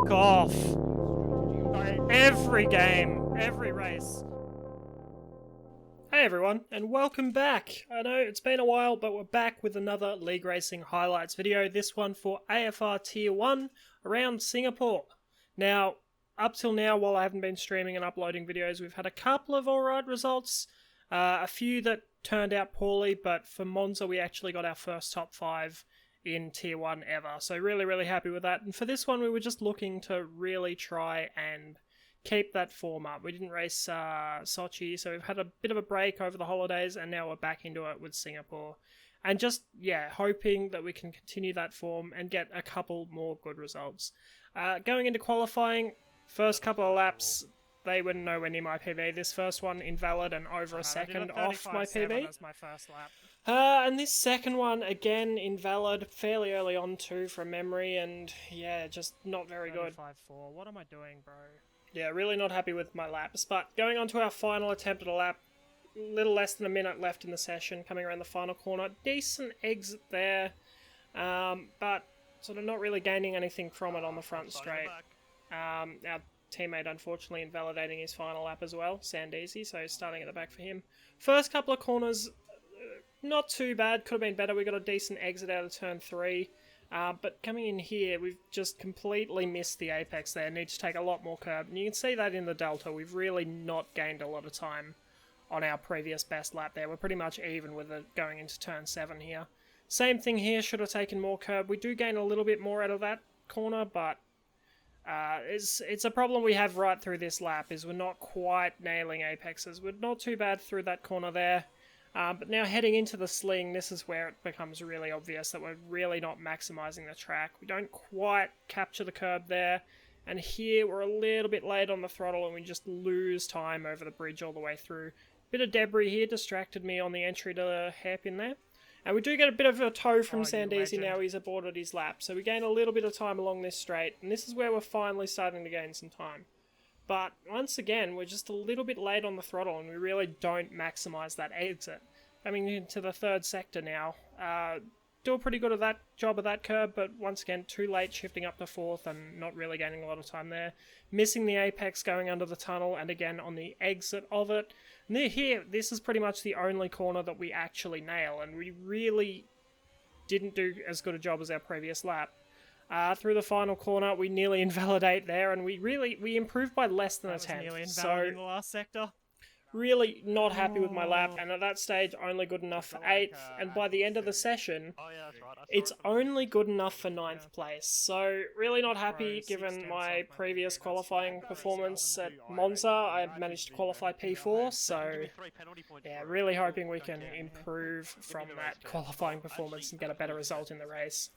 Fuck off. Every game, every race. Hey everyone, and welcome back. I know it's been a while, but we're back with another League Racing highlights video. This one for AFR Tier 1 around Singapore. Now, up till now, while I haven't been streaming and uploading videos, we've had a couple of alright results. A few that turned out poorly, but for Monza we actually got our first top 5 in Tier 1 ever. So really happy with that. And for this one we were just looking to really try and keep that form up. We didn't race Sochi, so we've had a bit of a break over the holidays and now we're back into it with Singapore. And just, yeah, hoping that we can continue that form and get a couple more good results. Going into qualifying, first couple of laps, they were nowhere near my PB. This first one invalid and over a second off my PB. As my first lap. And this second one, again, invalid, fairly early on too from memory, and yeah, just not very good. 35.4. What am I doing, bro? Yeah, really not happy with my laps. But going on to our final attempt at a lap, little less than a minute left in the session, coming around the final corner. Decent exit there, but sort of not really gaining anything from it on the front straight. Our teammate unfortunately invalidating his final lap as well, Sandeezy, so starting at the back for him. First couple of corners, not too bad, could have been better. We got a decent exit out of turn 3. But coming in here, we've just completely missed the apex there. Need to take a lot more curb. And you can see that in the delta. We've really not gained a lot of time on our previous best lap there. We're pretty much even with it going into turn 7 here. Same thing here, should have taken more curb. We do gain a little bit more out of that corner, but it's a problem we have right through this lap, is we're not quite nailing apexes. We're not too bad through that corner there. But now heading into the sling, this is where it becomes really obvious that we're really not maximising the track. We don't quite capture the curb there, and here we're a little bit late on the throttle and we just lose time over the bridge all the way through. Bit of debris here distracted me on the entry to the hairpin there. And we do get a bit of a tow from Sandeezy now he's aborted his lap, so we gain a little bit of time along this straight, and this is where we're finally starting to gain some time. But once again, we're just a little bit late on the throttle and we really don't maximise that exit. Coming into the third sector now, do a pretty good job of that curb, but once again, too late shifting up to 4th and not really gaining a lot of time there. Missing the apex going under the tunnel and again on the exit of it. And here, this is pretty much the only corner that we actually nail, and we really didn't do as good a job as our previous lap. Through the final corner, we nearly invalidate there, and we improved by less than a tenth. Nearly invalid in the last sector. Really not happy with my lap, and at that stage, only good enough for 8th, and by the end of the session, it's only good enough for 9th place. So, really not happy given my previous qualifying performance at Monza. I managed to qualify P4, so yeah, really hoping we can improve from that qualifying performance and get a better result in the race.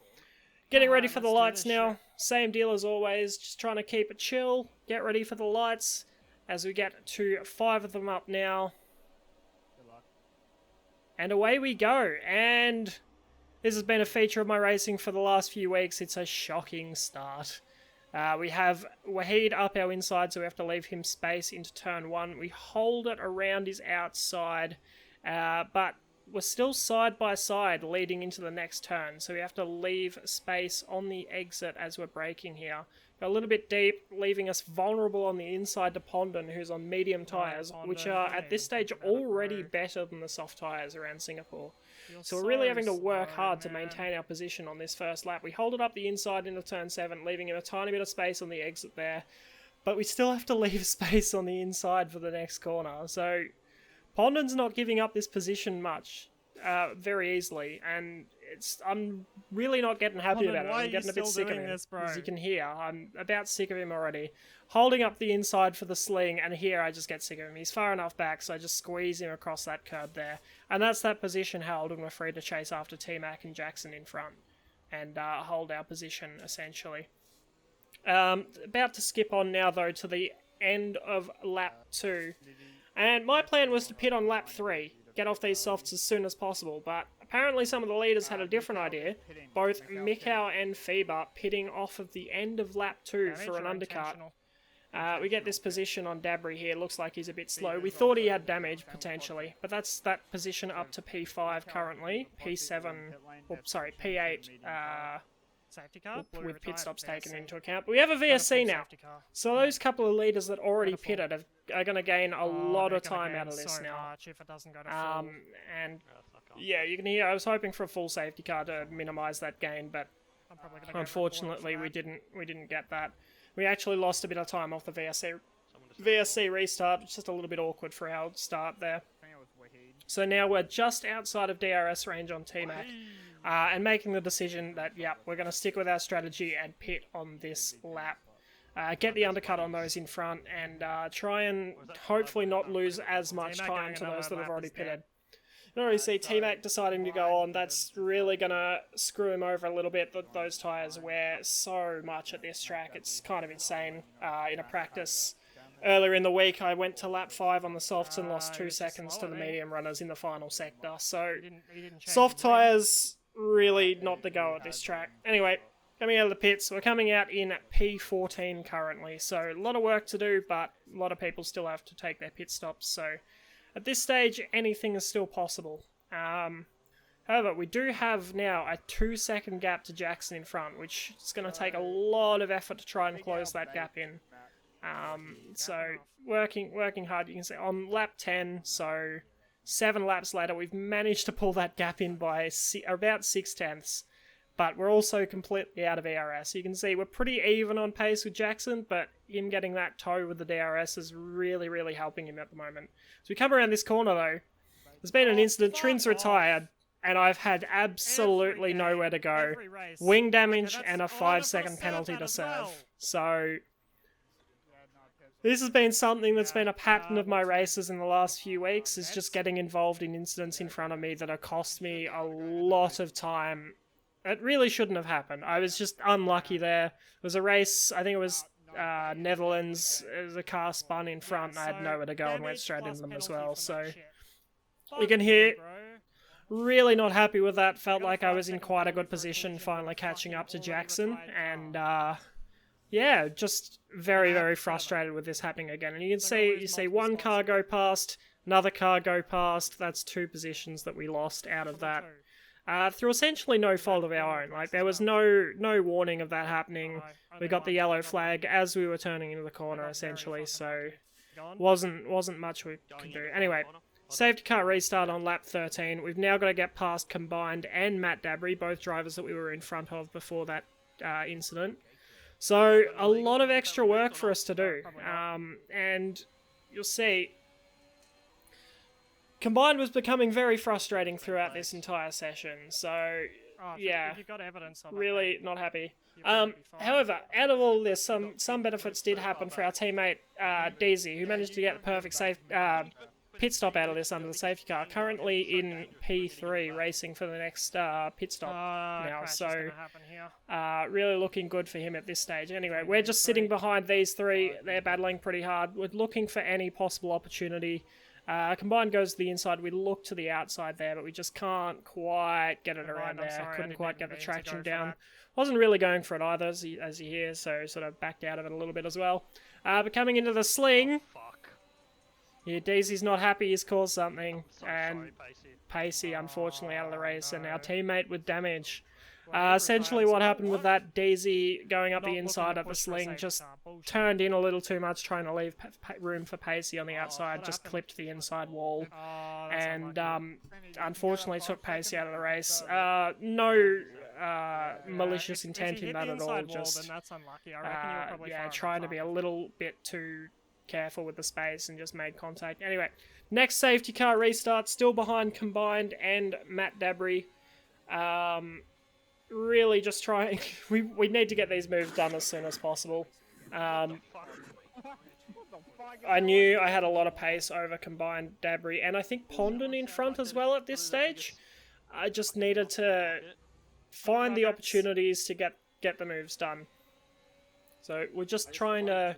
Getting ready for the lights now. Same deal as always, just trying to keep it chill, get ready for the lights as we get to 5 of them up now. And away we go. And this has been a feature of my racing for the last few weeks. It's a shocking start. We have Wahid up our inside, so we have to leave him space into turn 1. We hold it around his outside, but we're still side by side leading into the next turn, so we have to leave space on the exit as we're braking here. Go a little bit deep, leaving us vulnerable on the inside to Pondon, who's on medium tyres, which are at this stage already better than the soft tyres around Singapore. So we're really having to work hard to maintain our position on this first lap. We hold it up the inside into turn 7, leaving him a tiny bit of space on the exit there, but we still have to leave space on the inside for the next corner. So Pondon's not giving up this position much, very easily, and I'm really not getting happy about it. I'm getting a bit sick of him, as you can hear. I'm about sick of him already. Holding up the inside for the sling, and here I just get sick of him. He's far enough back, so I just squeeze him across that curb there. And that's that position held, and we're free to chase after T-Mac and Jackson in front, and hold our position, essentially. About to skip on now, though, to the end of lap 2. And my plan was to pit on lap 3, get off these softs as soon as possible, but apparently some of the leaders had a different idea. Both Mikau and Feber pitting off of the end of lap 2 for an undercut. We get this position on Dabry here. Looks like he's a bit slow. We thought he had damage, potentially, but that's that position up to P5 currently. P7, or sorry, P8 Safety car. Blue with pit retired, stops taken VSC. into account. But we have a Got a VSC full now. safety car. So those couple of leaders that already Got a full. pitted are going to gain a lot They're of gonna time gain out of this so now. much if it doesn't go to full. And yeah, you can hear I was hoping for a full safety car to minimise that gain, but I'm probably gonna go unfortunately for we that. didn't get that. We actually lost a bit of time off the VSC restart, which is just a little bit awkward for our start there. So now we're just outside of DRS range on T-Mac, and making the decision that, we're going to stick with our strategy and pit on this lap. Get the undercut on those in front, and try and hopefully not lose as much T-Mac time going to another those that have lap already is dead. pitted. You already see T-Mac deciding to go on. That's really going to screw him over a little bit. Those tyres wear so much at this track. It's kind of insane. In a practice earlier in the week, I went to lap 5 on the softs and lost 2 he was just seconds to slower the there. medium runners in the final sector. So He didn't change soft his lane. tyres, really not the go at this track. Anyway, coming out of the pits, we're coming out in P14 currently. So a lot of work to do, but a lot of people still have to take their pit stops. So at this stage, anything is still possible. However, we do have now a 2-second gap to Jackson in front, which is going to take a lot of effort to try and close that gap in. So working hard. You can see on lap 10, so 7 laps later, we've managed to pull that gap in by about 6/10. But we're also completely out of ERS. You can see we're pretty even on pace with Jackson, but him getting that toe with the DRS is really, really helping him at the moment. So we come around this corner though. There's been an incident. Trin's retired, and I've had absolutely nowhere to go. Every race. Wing damage Okay, and a that's- oh, they've 5-second got to penalty serve to that as serve. well. So this has been something that's been a pattern of my races in the last few weeks, is just getting involved in incidents in front of me that have cost me a lot of time. It really shouldn't have happened. I was just unlucky there. It was a race, I think it was Netherlands, the car spun in front and I had nowhere to go and went straight into them as well. So you can hear, really not happy with that. Felt like I was in quite a good position finally catching up to Jackson, and yeah, just very, very frustrated with this happening again. And you see one car go past, another car go past. That's 2 positions that we lost out of that. Through essentially no fault of our own. Like, there was no warning of that happening. We got the yellow flag as we were turning into the corner, essentially, so wasn't much we could do. Anyway, safety car restart on lap 13. We've now got to get past Combined and Matt Dabry, both drivers that we were in front of before that incident. So, a lot of extra work for us to do. And you'll see, Combined was becoming very frustrating throughout this entire session, so yeah, If you've got evidence of it, really not happy. you're probably fine. However, out of all this, some benefits did happen for our teammate Deezy, who managed to get the perfect pit stop out of this under the safety car. Currently in P3, racing for the next pit stop now, crash is so gonna happen here. really looking good for him at this stage. Anyway, we're just sitting behind these 3. They're battling pretty hard. We're looking for any possible opportunity. Combined goes to the inside. We look to the outside there, but we just can't quite get it around I'm there. sorry, I Couldn't didn't quite even get the mean to traction go for down. that. Wasn't really going for it either, as you hear, so sort of backed out of it a little bit as well. But coming into the sling, yeah, Daisy's not happy. He's caused something, and Pacey unfortunately out of the race, and our teammate with damage. Essentially what happened with that, Daisy going up the inside of the sling just turned in a little too much, trying to leave room for Pacey on the outside, just clipped the inside wall, and unfortunately took Pacey out of the race. No malicious intent in that at all, just trying to be a little bit too careful with the space and just made contact. Anyway, next safety car restart, still behind Combined and Matt Dabry. Really just trying, we need to get these moves done as soon as possible. I knew I had a lot of pace over Combined, Dabry, and I think Pondon in front as well at this stage. I just needed to find the opportunities to get the moves done. So we're just trying to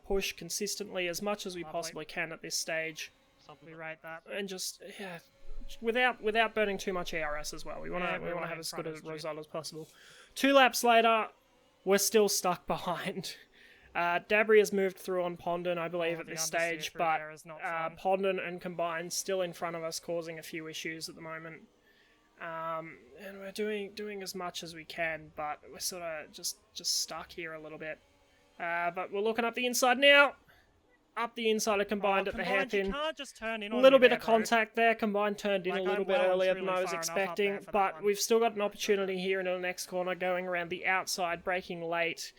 push consistently as much as we possibly can at this stage. We rate that. And just, yeah, without burning too much ERS as well. We want to have as good a result as possible. 2 laps later, we're still stuck behind. Dabry has moved through on Pondon, I believe, at this stage, but Pondon and Combined still in front of us, causing a few issues at the moment. And we're doing as much as we can, but we're sort of just stuck here a little bit. But we're looking up the inside now. Up the inside of combined at the hairpin. You can't just turn in A on little me bit there, of contact there. Combined turned in Like, a little I'm bit well and earlier than truly I was far enough up expecting, there for that but one. we've still got an opportunity here in the next corner, going around the outside, braking late.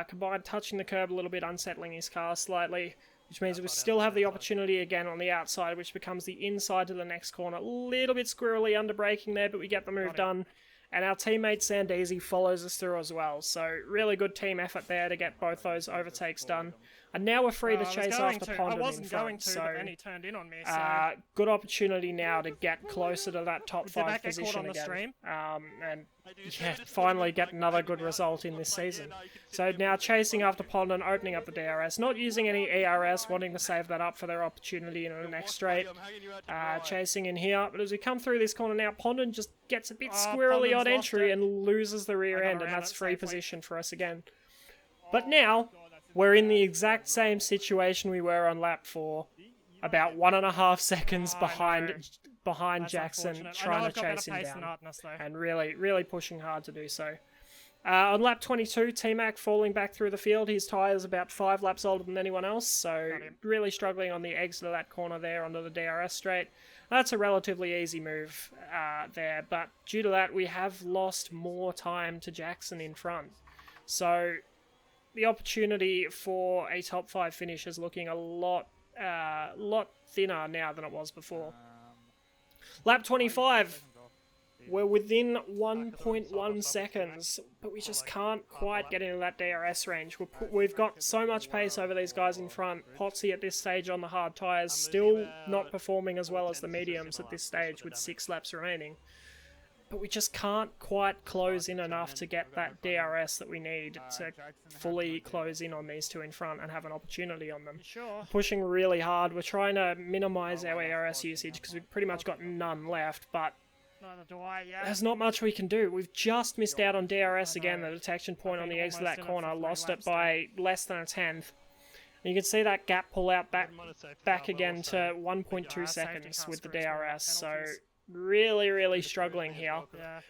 Combined touching the curb a little bit, unsettling his car slightly, which means we still have the opportunity again on the outside, which becomes the inside to the next corner. A little bit squirrely under braking there, but we get the move done. And our teammate Sandesi follows us through as well. So really good team effort there to get both those overtakes done. And now we're free to chase after Pondon in front. I wasn't going to, so, but then he turned in on me. So good opportunity now to get closer to that top did 5 that get position caught on the again. stream? And yeah, finally get another good result in this season. So now chasing after Pondon, opening up the DRS, not using any ERS, wanting to save that up for their opportunity in the next straight. Chasing in here, but as we come through this corner now, Pondon just gets a bit squirrely on entry and loses the rear end, and that's free position for us again. But now, we're in the exact same situation we were on lap 4, about 1.5 seconds behind Jackson, trying to chase him down, and really pushing hard to do so. On lap 22, T-Mac falling back through the field. His tyre's about 5 laps older than anyone else, so really struggling on the exit of that corner there onto the DRS straight. That's a relatively easy move there, but due to that, we have lost more time to Jackson in front. So the opportunity for a top 5 finish is looking a lot thinner now than it was before. Lap 25, we're within 1.1 seconds, but we just can't quite get into that DRS range. We've got so much pace over these guys in front. Potsy at this stage on the hard tyres, still not performing as well as the mediums at this stage with 6 laps remaining. But we just can't quite close in enough to get that DRS that we need to fully close in on these two in front and have an opportunity on them. Sure. Pushing really hard. We're trying to minimise our ERS usage because we've pretty much got none left, but Neither do I, yeah. there's not much we can do. We've just missed out on DRS again, the detection point on the exit of that corner, lost it by less than a tenth. And you can see that gap pull out back again to 1.2 seconds with the DRS, so really struggling here. Yeah.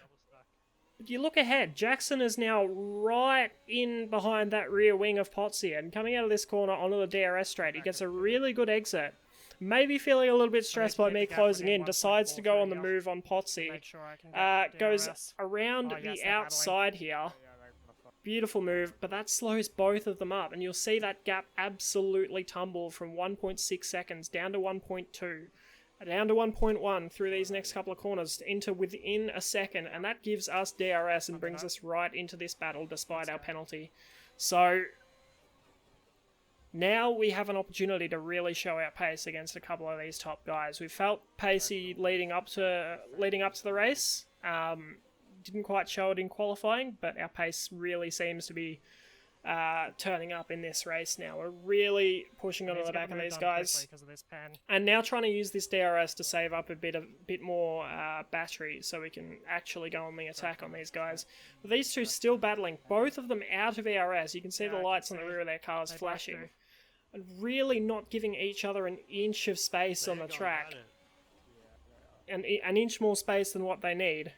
But you look ahead, Jackson is now right in behind that rear wing of Potsy, and coming out of this corner onto the DRS straight, he gets a really good exit. Maybe feeling a little bit stressed by me closing in, decides to go on the move on Potsy. Goes around the outside here. Beautiful move, but that slows both of them up, and you'll see that gap absolutely tumble from 1.6 seconds down to 1.2. Down to 1.1 through these next couple of corners into within a second, and that gives us DRS and brings us right into this battle despite our penalty. So now we have an opportunity to really show our pace against a couple of these top guys. We felt pacey leading up to the race. Didn't quite show it in qualifying, but our pace really seems to be turning up in this race now. We're really pushing onto the back of these guys, and now trying to use this DRS to save up a bit more battery so we can actually go on the attack on these guys. But these two still battling, both of them out of ERS. You can see the lights on the rear of their cars flashing, and really not giving each other an inch of space on the track, and an inch more space than what they need.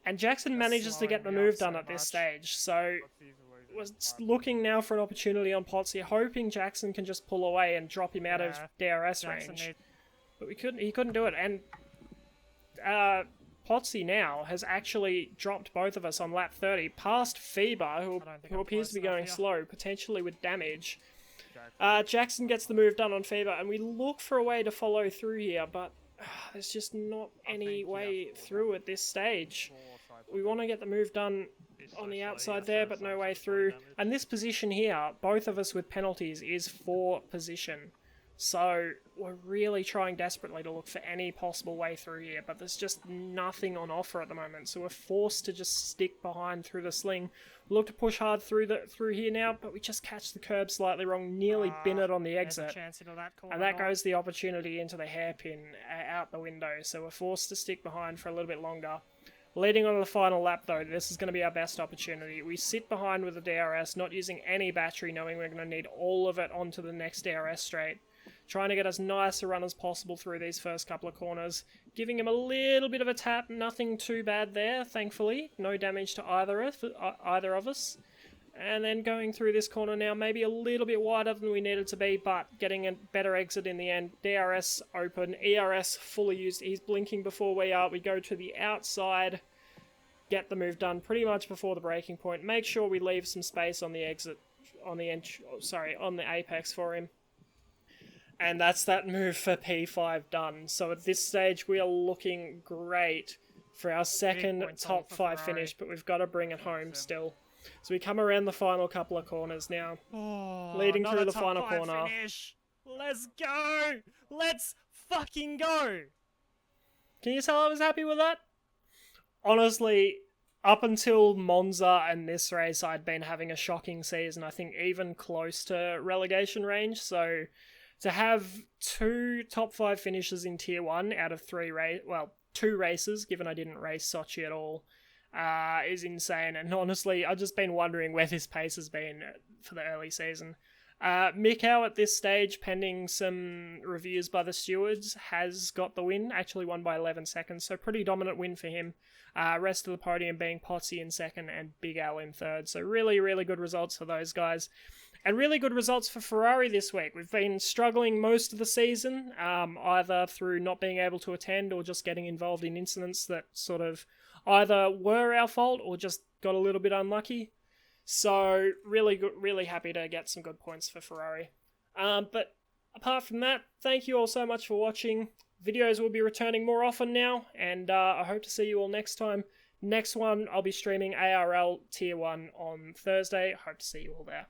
And Jackson manages to get the move done at this stage, so we're looking now for an opportunity on Potsy, hoping Jackson can just pull away and drop him out of DRS range. But he couldn't do it, and Potsy now has actually dropped both of us on lap 30, past Feber, who appears to be going slow, potentially with damage. Jackson gets the move done on Feber, and we look for a way to follow through here, but there's just not any way through at this stage. We want to get the move done on the outside there, but no way through. And this position here, both of us with penalties, is for position. So we're really trying desperately to look for any possible way through here, but there's just nothing on offer at the moment. So we're forced to just stick behind through the sling. We look to push hard through here now, but we just catch the curb slightly wrong, nearly bin it on the exit. And that goes the opportunity into the hairpin out the window. So we're forced to stick behind for a little bit longer. Leading on to the final lap, though, this is going to be our best opportunity. We sit behind with the DRS, not using any battery, knowing we're going to need all of it onto the next DRS straight. trying to get as nice a run as possible through these first couple of corners. Giving him a little bit of a tap, nothing too bad there, thankfully. No damage to either of us. And then going through this corner now, maybe a little bit wider than we needed to be, but getting a better exit in the end. DRS open, ERS fully used. He's blinking before we are. We go to the outside, get the move done pretty much before the braking point. Make sure we leave some space on the exit, on the apex for him. And that's that move for P5 done. So at this stage, we are looking great for our second top 5 finish, but we've got to bring it home still. So we come around the final couple of corners now, leading through the final corner. Finish. Let's go! Let's fucking go! Can you tell I was happy with that? Honestly, up until Monza and this race, I'd been having a shocking season. I think even close to relegation range. So to have 2 top 5 finishes in Tier 1 out of 2 races, given I didn't race Sochi at all, is insane. And honestly, I've just been wondering where this pace has been for the early season. Mikau at this stage, pending some reviews by the stewards, has got the win, actually won by 11 seconds, so pretty dominant win for him. Rest of the podium being Potsy in second and Big Al in third, so really, really good results for those guys. And really good results for Ferrari this week. We've been struggling most of the season, either through not being able to attend or just getting involved in incidents that sort of either were our fault or just got a little bit unlucky. So really good, really happy to get some good points for Ferrari. But apart from that, thank you all so much for watching. Videos will be returning more often now, and I hope to see you all next time. Next one, I'll be streaming ARL Tier 1 on Thursday. Hope to see you all there.